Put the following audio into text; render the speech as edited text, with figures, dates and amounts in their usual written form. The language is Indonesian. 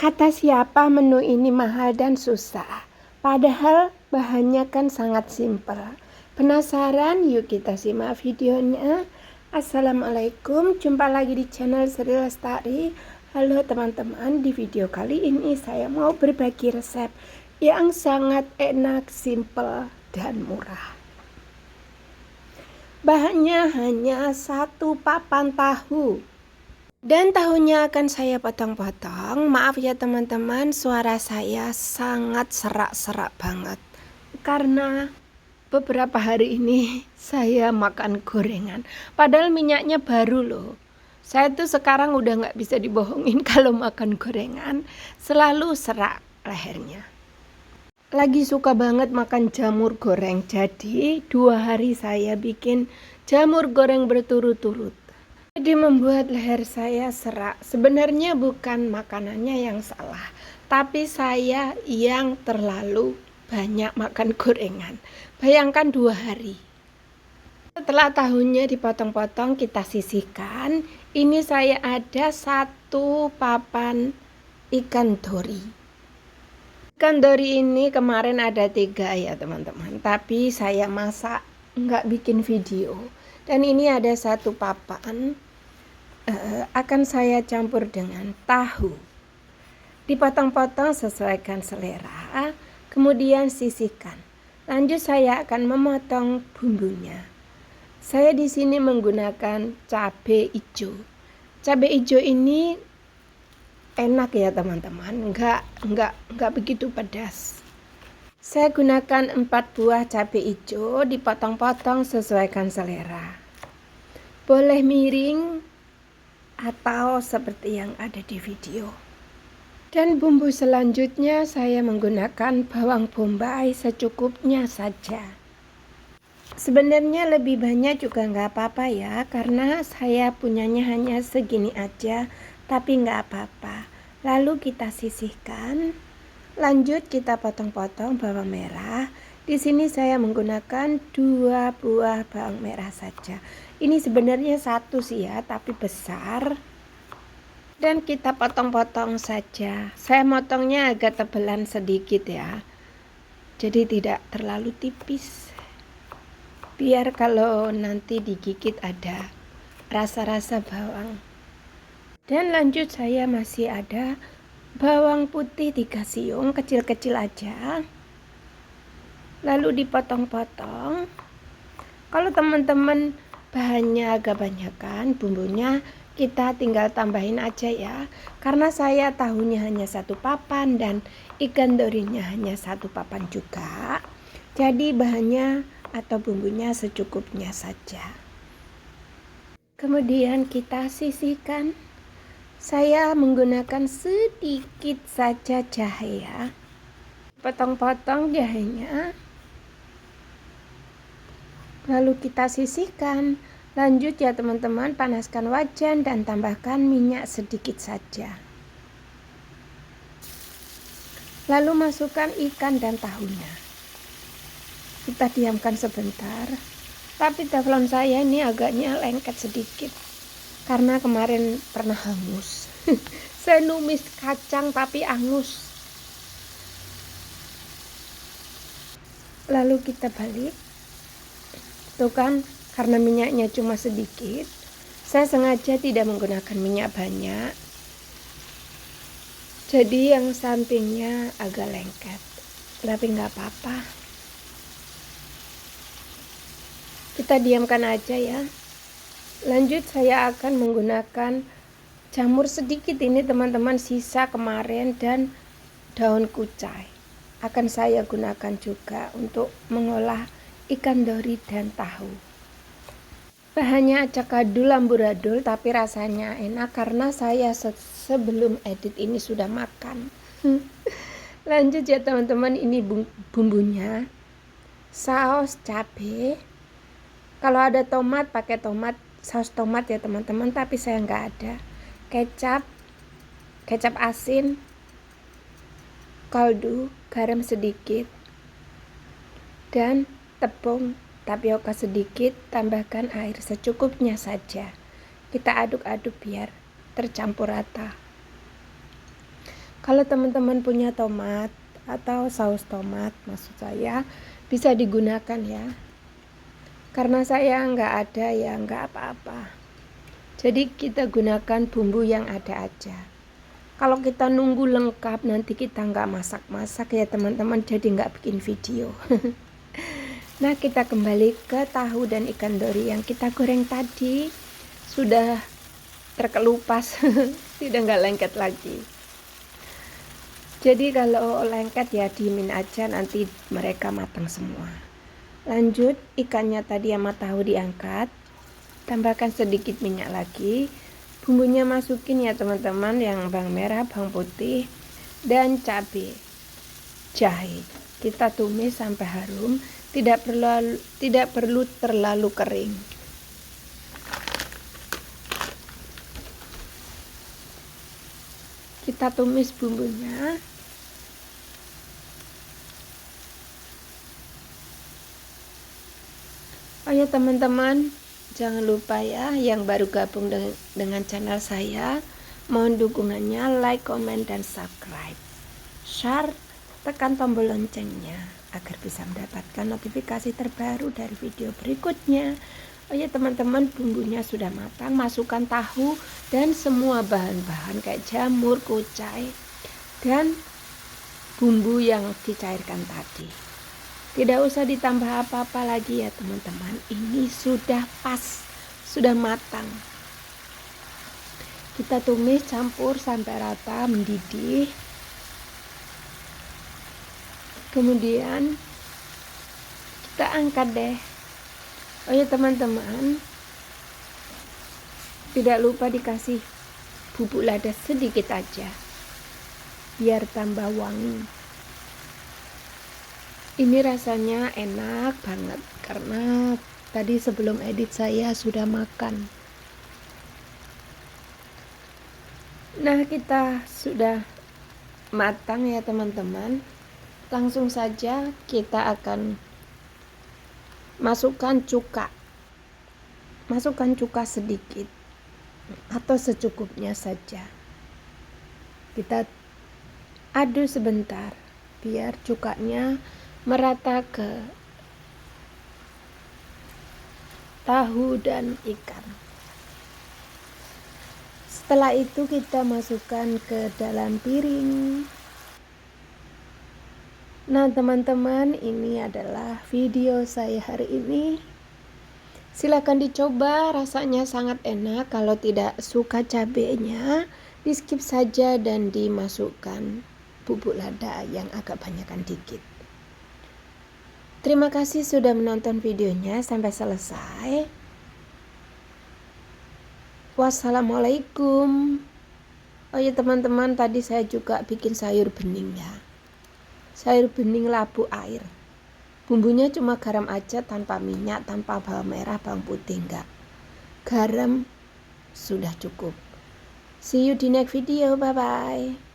Kata siapa menu ini mahal dan susah? Padahal bahannya kan sangat simpel. Penasaran? Yuk kita simak videonya. Assalamualaikum, jumpa lagi di channel Sri Lestari. Halo teman-teman, di video kali ini saya mau berbagi resep yang sangat enak, simpel, dan murah. Bahannya hanya 1 papan tahu. Dan tahunya akan saya potong-potong. Maaf ya teman-teman, suara saya sangat serak-serak banget karena beberapa hari ini saya makan gorengan. Padahal minyaknya baru loh. Saya tuh sekarang udah gak bisa dibohongin kalau makan gorengan selalu serak lehernya. Lagi suka banget makan jamur goreng. Jadi 2 hari saya bikin jamur goreng berturut-turut. Jadi membuat leher saya serak. Sebenarnya bukan makanannya yang salah, tapi saya yang terlalu banyak makan gorengan. Bayangkan 2 hari. Setelah tahunya dipotong-potong, kita sisihkan. Ini saya ada 1 papan ikan dori. Ikan dori ini kemarin ada 3 ya teman-teman, tapi saya masak nggak bikin video. Dan ini ada 1 papan, akan saya campur dengan tahu. Dipotong-potong sesuaikan selera, kemudian sisihkan. Lanjut saya akan memotong bumbunya. Saya di sini menggunakan cabai hijau. Cabai hijau ini enak ya teman-teman, enggak begitu pedas. Saya gunakan 4 buah cabai hijau, dipotong-potong sesuaikan selera. Boleh miring atau seperti yang ada di video. Dan bumbu selanjutnya saya menggunakan bawang bombay secukupnya saja. Sebenarnya lebih banyak juga nggak apa-apa ya, karena saya punyanya hanya segini aja, tapi nggak apa-apa. Lalu kita sisihkan. Lanjut kita potong-potong bawang merah. Di sini saya menggunakan 2 buah bawang merah saja. Ini sebenarnya 1 sih ya, tapi besar. Dan kita potong-potong saja. Saya motongnya agak tebelan sedikit ya. Jadi tidak terlalu tipis. Biar kalau nanti digigit ada rasa-rasa bawang. Dan lanjut saya masih ada bawang putih 3 siung, kecil-kecil aja. Lalu dipotong-potong. Kalau teman-teman bahannya agak banyakan, bumbunya kita tinggal tambahin aja ya. Karena saya tahunya hanya 1 papan dan ikan dorinya hanya 1 papan juga. Jadi bahannya atau bumbunya secukupnya saja. Kemudian kita sisihkan. Saya menggunakan sedikit saja jahe ya. Potong-potong jahenya. Lalu kita sisihkan. Lanjut ya teman-teman, panaskan wajan dan tambahkan minyak sedikit saja. Lalu masukkan ikan dan tahunya. Kita diamkan sebentar. Tapi teflon saya ini agaknya lengket sedikit karena kemarin pernah hangus. Saya numis kacang tapi angus. Lalu kita balik. Tuh kan, karena minyaknya cuma sedikit, saya sengaja tidak menggunakan minyak banyak. Jadi yang sampingnya agak lengket, tapi nggak apa-apa. Kita diamkan aja ya. Lanjut saya akan menggunakan jamur sedikit ini teman-teman, sisa kemarin, dan daun kucai. Akan saya gunakan juga untuk mengolah ikan dori dan tahu. Bahannya acak adul amburadul, tapi rasanya enak karena saya sebelum edit ini sudah makan. Lanjut ya teman-teman, ini bumbunya. Saus cabai. Kalau ada tomat pakai tomat, saus tomat ya teman-teman, tapi saya nggak ada. Kecap asin, kaldu, garam sedikit, dan tepung tapioka sedikit. Tambahkan air secukupnya saja. Kita aduk-aduk biar tercampur rata. Kalau teman-teman punya tomat atau saus tomat, maksud saya, bisa digunakan ya. Karena saya nggak ada ya nggak apa-apa. Jadi kita gunakan bumbu yang ada aja. Kalau kita nunggu lengkap nanti kita nggak masak-masak ya teman-teman, jadi nggak bikin video. Nah, kita kembali ke tahu dan ikan dori yang kita goreng tadi. Sudah terkelupas, sudah nggak lengket lagi. Jadi kalau lengket ya diemin aja, nanti mereka matang semua. Lanjut, ikannya tadi sama tahu diangkat, tambahkan sedikit minyak lagi, bumbunya masukin ya teman-teman, yang bawang merah, bawang putih, dan cabai, jahe. Kita tumis sampai harum, tidak perlu terlalu kering. Kita tumis bumbunya. Oh ya teman-teman, jangan lupa ya yang baru gabung dengan channel saya, mohon dukungannya, like, comment, dan subscribe. Share, tekan tombol loncengnya agar bisa mendapatkan notifikasi terbaru dari video berikutnya. Oh ya teman-teman, bumbunya sudah matang, masukkan tahu dan semua bahan-bahan kayak jamur, kucai, dan bumbu yang dicairkan tadi. Tidak usah ditambah apa-apa lagi ya teman-teman, ini sudah pas, sudah matang. Kita tumis, campur sampai rata, mendidih. Kemudian kita angkat deh. Oh ya teman-teman, tidak lupa dikasih bubuk lada sedikit aja biar tambah wangi. Ini rasanya enak banget karena tadi sebelum edit saya sudah makan. Nah, kita sudah matang ya teman-teman. Langsung saja kita akan masukkan cuka. Masukkan cuka sedikit atau secukupnya saja. Kita aduk sebentar biar cukanya merata ke tahu dan ikan. Setelah itu kita masukkan ke dalam piring. Nah teman-teman, ini adalah video saya hari ini. Silahkan dicoba, rasanya sangat enak. Kalau tidak suka cabenya, di skip saja dan dimasukkan bubuk lada yang agak banyakan dikit. Terima kasih sudah menonton videonya sampai selesai. Wassalamualaikum. Oh ya teman-teman, tadi saya juga bikin sayur bening ya. Sayur bening labu air. Bumbunya cuma garam aja, tanpa minyak, tanpa bawang merah, bawang putih, enggak. Garam sudah cukup. See you di next video, bye bye.